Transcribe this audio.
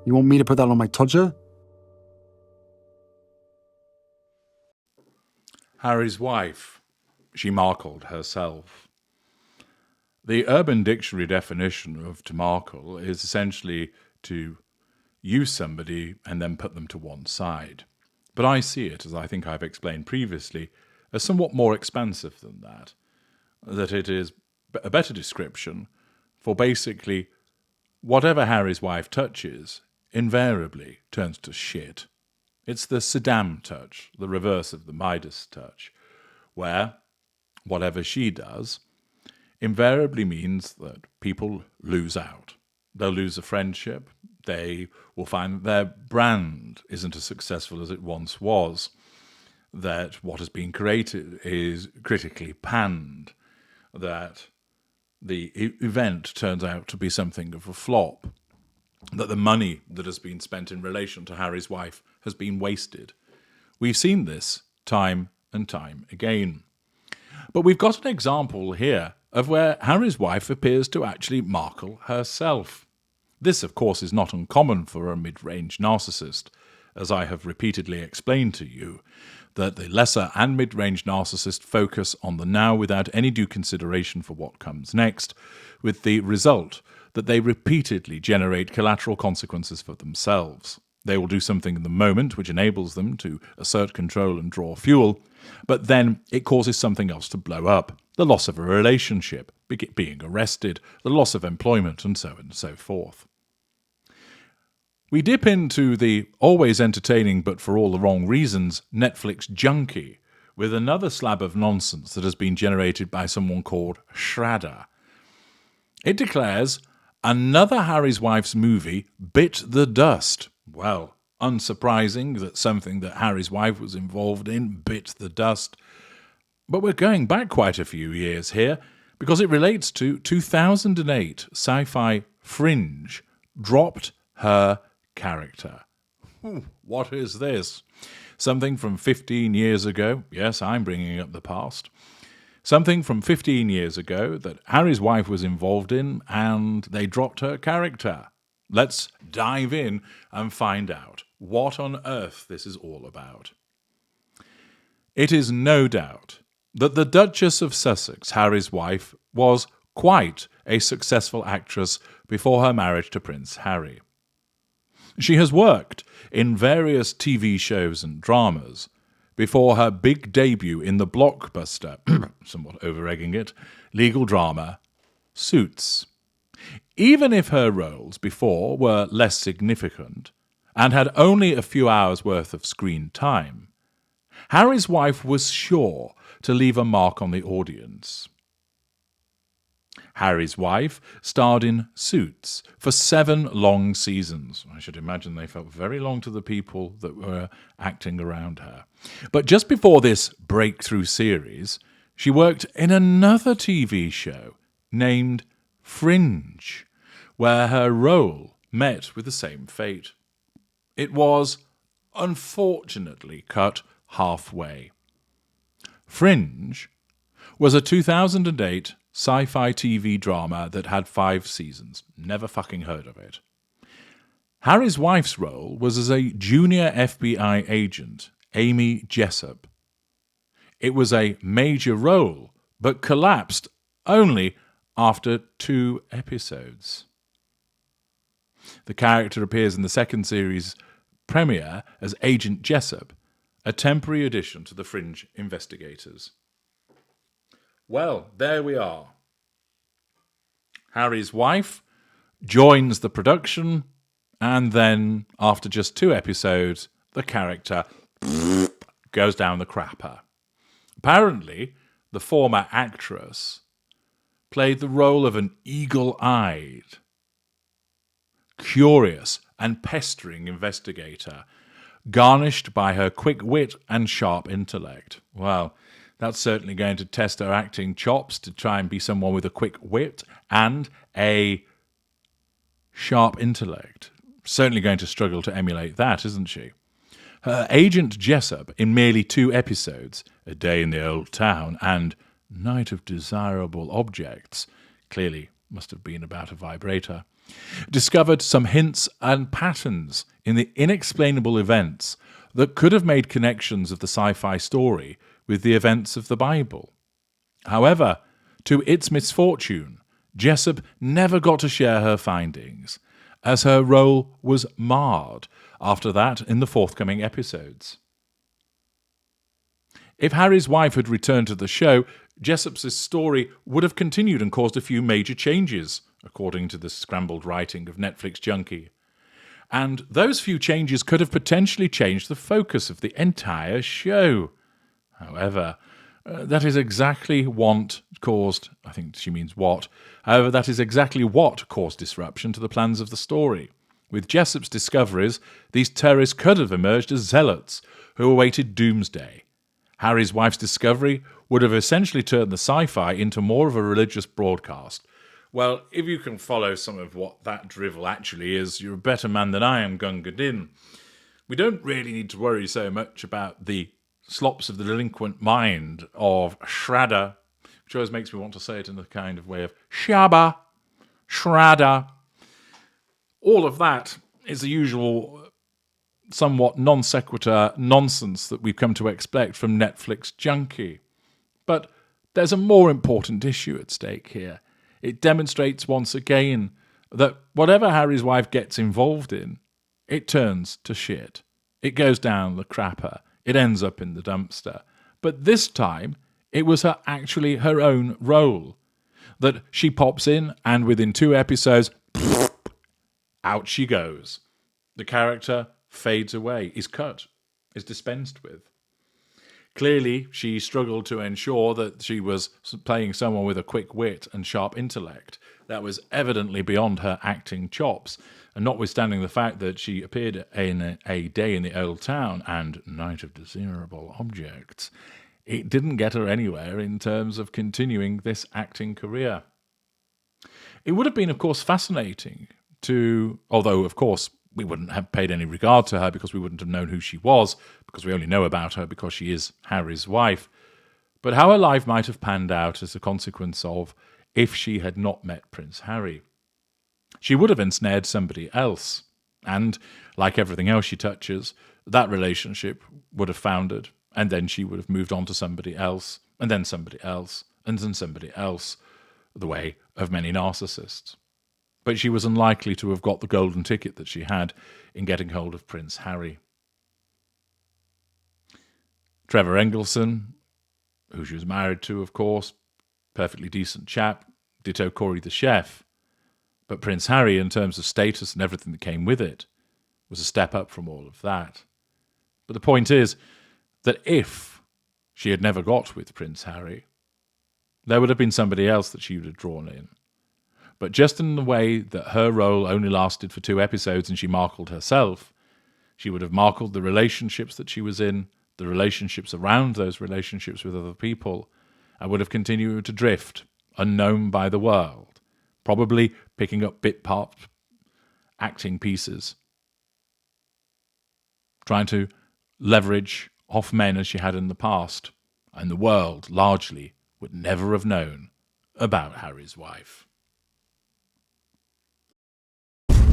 You want me to put that on my Tudor? Harry's wife. She markled herself. The Urban Dictionary definition of to markle is essentially to use somebody and then put them to one side. But I see it, as I think I've explained previously, as somewhat more expansive than that. That it is a better description for basically whatever Harry's wife touches invariably turns to shit. It's the Saddam touch, the reverse of the Midas touch, where whatever she does invariably means that people lose out. They'll lose a friendship. They will find that their brand isn't as successful as it once was, that what has been created is critically panned, that the event turns out to be something of a flop, that the money that has been spent in relation to Harry's wife has been wasted. We've seen this time and time again. But we've got an example here of where Harry's wife appears to actually markle herself. This, of course, is not uncommon for a mid-range narcissist, as I have repeatedly explained to you, that the lesser and mid-range narcissist focus on the now without any due consideration for what comes next, with the result that they repeatedly generate collateral consequences for themselves. They will do something in the moment which enables them to assert control and draw fuel, but then it causes something else to blow up. The loss of a relationship, being arrested, the loss of employment, and so on and so forth. We dip into the always entertaining but for all the wrong reasons Netflix junkie with another slab of nonsense that has been generated by someone called Shradder. It declares another Harry's wife's movie bit the dust. Well, unsurprising that something that Harry's wife was involved in bit the dust. But we're going back quite a few years here because it relates to 2008 sci-fi Fringe dropped her character. What is this? Something from 15 years ago. Yes, I'm bringing up the past. Something from 15 years ago that Harry's wife was involved in and they dropped her character. Let's dive in and find out what on earth this is all about. It is no doubt that the Duchess of Sussex, Harry's wife, was quite a successful actress before her marriage to Prince Harry. She has worked in various TV shows and dramas before her big debut in the blockbuster, somewhat over-egging it, legal drama, Suits. Even if her roles before were less significant and had only a few hours' worth of screen time, Harry's wife was sure to leave a mark on the audience. Harry's wife starred in Suits for 7 long seasons. I should imagine they felt very long to the people that were acting around her. But just before this breakthrough series, she worked in another TV show named Fringe, where her role met with the same fate. It was, unfortunately, cut halfway. Fringe was a 2008 sci-fi TV drama that had 5 seasons. Never fucking heard of it. Harry's wife's role was as a junior FBI agent, Amy Jessup. It was a major role, but collapsed only after 2 episodes. The character appears in the second series premiere as Agent Jessup, a temporary addition to the Fringe investigators. Well, there we are. Harry's wife joins the production, and then, after just 2 episodes, the character goes down the crapper. Apparently, the former actress played the role of an eagle-eyed, curious and pestering investigator, garnished by her quick wit and sharp intellect. Well, that's certainly going to test her acting chops to try and be someone with a quick wit and a sharp intellect. Certainly going to struggle to emulate that, isn't she? Her Agent Jessup, in merely 2 episodes, A Day in the Old Town and Night of Desirable Objects, clearly must have been about a vibrator, discovered some hints and patterns in the inexplainable events that could have made connections of the sci-fi story with the events of the Bible. However, to its misfortune, Jessup never got to share her findings, as her role was marred after that in the forthcoming episodes. If Harry's wife had returned to the show, Jessup's story would have continued and caused a few major changes, according to the scrambled writing of Netflix Junkie. And those few changes could have potentially changed the focus of the entire show. However, that is exactly what caused, I think she means what, however, that is exactly what caused disruption to the plans of the story. With Jessup's discoveries, these terrorists could have emerged as zealots who awaited doomsday. Harry's wife's discovery would have essentially turned the sci-fi into more of a religious broadcast. Well, if you can follow some of what that drivel actually is, you're a better man than I am, Gunga Din. We don't really need to worry so much about the slops of the delinquent mind of Shradda, which always makes me want to say it in the kind of way of Shabba, Shradda. All of that is the usual somewhat non sequitur nonsense that we've come to expect from Netflix Junkie. But there's a more important issue at stake here. It demonstrates once again that whatever Harry's wife gets involved in, it turns to shit. It goes down the crapper. It ends up in the dumpster. But this time, it was actually her own role. That she pops in and within 2 episodes, out she goes. The character fades away, is cut, is dispensed with. Clearly, she struggled to ensure that she was playing someone with a quick wit and sharp intellect. That was evidently beyond her acting chops, and notwithstanding the fact that she appeared in A Day in the Old Town and Night of Desirable Objects, it didn't get her anywhere in terms of continuing this acting career. It would have been, of course, fascinating to, although, of course, we wouldn't have paid any regard to her because we wouldn't have known who she was, because we only know about her because she is Harry's wife. But how her life might have panned out as a consequence of if she had not met Prince Harry. She would have ensnared somebody else, and, like everything else she touches, that relationship would have foundered, and then she would have moved on to somebody else, and then somebody else, and then somebody else, the way of many narcissists. But she was unlikely to have got the golden ticket that she had in getting hold of Prince Harry. Trevor Engelson, who she was married to, of course, perfectly decent chap, ditto Corey the chef. But Prince Harry, in terms of status and everything that came with it, was a step up from all of that. But the point is that if she had never got with Prince Harry, there would have been somebody else that she would have drawn in. But just in the way that her role only lasted for 2 episodes and she markled herself, she would have markled the relationships that she was in, the relationships around those relationships with other people, and would have continued to drift, unknown by the world, probably picking up bit part acting pieces, trying to leverage off men as she had in the past, and the world, largely, would never have known about Harry's wife.